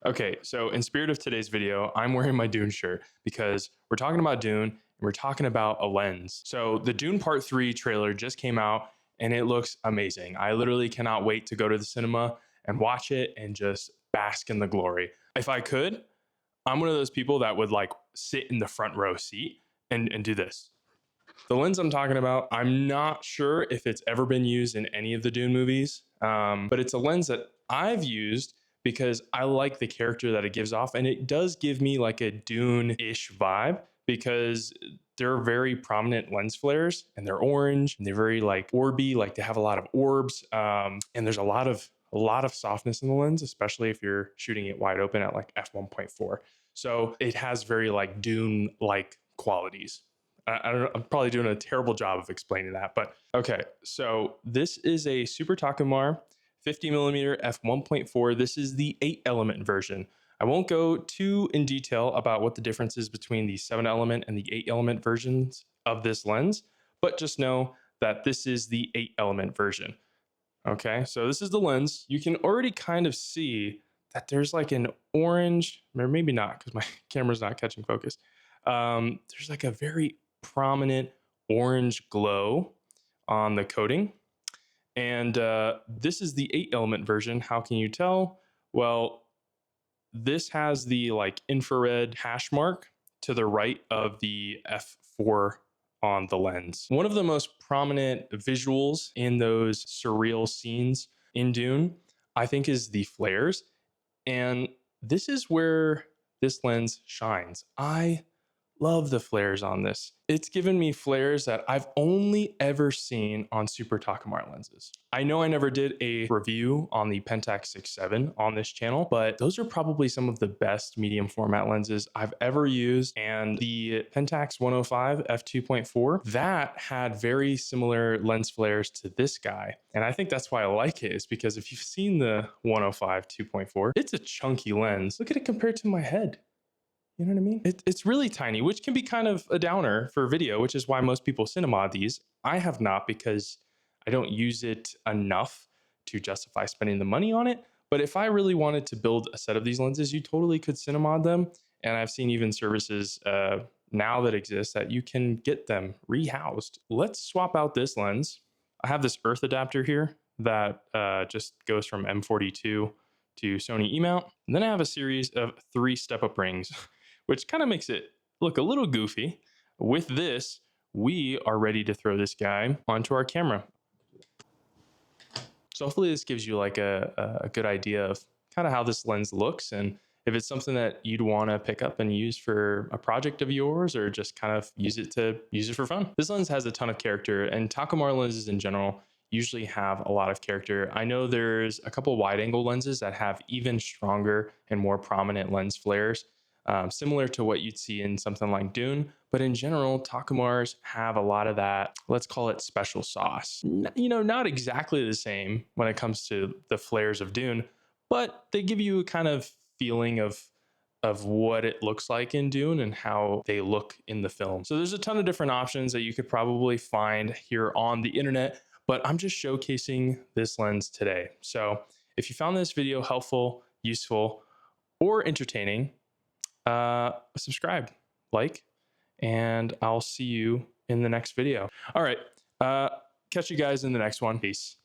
Okay, so in spirit of today's video, I'm wearing my Dune shirt because we're talking about Dune and we're talking about a lens. So the Dune Part 3 trailer just came out and it looks amazing. I literally cannot wait to go to the cinema and watch it and just bask in the glory. If I could, I'm one of those people that would like sit in the front row seat and do this. The lens I'm talking about, I'm not sure if it's ever been used in any of the Dune movies, but it's a lens that I've used because I like the character that it gives off. And it does give me like a Dune-ish vibe because they're very prominent lens flares and they're orange and they're very like orby, like they have a lot of orbs. And there's a lot of softness in the lens, especially if you're shooting it wide open at like f1.4. So it has very like Dune-like qualities. I don't know, I'm probably doing a terrible job of explaining that, but okay. So this is a Super Takumar 50mm F1.4. This is the 8-element version. I won't go too in detail about what the difference is between the 7-element and the 8-element versions of this lens, but just know that this is the 8-element version. Okay, so this is the lens. You can already kind of see that there's like an orange, or maybe not because my camera's not catching focus. There's like a very prominent orange glow on the coating. And this is the 8-element version. How can you tell? Well, this has the like infrared hash mark to the right of the F4 on the lens. One of the most prominent visuals in those surreal scenes in Dune, I think, is the flares. And this is where this lens shines. I love the flares on this. It's given me flares that I've only ever seen on Super Takumar lenses. I know I never did a review on the Pentax 6.7 on this channel, but those are probably some of the best medium format lenses I've ever used. And the Pentax 105 f2.4, that had very similar lens flares to this guy. And I think that's why I like it, is because if you've seen the 105 2.4, it's a chunky lens. Look at it compared to my head. You know what I mean? It's really tiny, which can be kind of a downer for video, which is why most people cinemod these. I have not, because I don't use it enough to justify spending the money on it. But if I really wanted to build a set of these lenses, you totally could cinemod them. And I've seen even services now that exist that you can get them rehoused. Let's swap out this lens. I have this earth adapter here that just goes from M42 to Sony E-mount. And then I have a series of 3 step-up rings, which kind of makes it look a little goofy. With this, we are ready to throw this guy onto our camera. So hopefully this gives you like a good idea of kind of how this lens looks, and if it's something that you'd want to pick up and use for a project of yours, or just kind of use it for fun. This lens has a ton of character, and Takumar lenses in general usually have a lot of character. I know there's a couple wide angle lenses that have even stronger and more prominent lens flares, similar to what you'd see in something like Dune. But in general, Takumars have a lot of that, let's call it special sauce. You know, not exactly the same when it comes to the flares of Dune, but they give you a kind of feeling of what it looks like in Dune and how they look in the film. So there's a ton of different options that you could probably find here on the internet, but I'm just showcasing this lens today. So if you found this video helpful, useful, or entertaining, subscribe, like, and I'll see you in the next video. All right, catch you guys in the next one. Peace.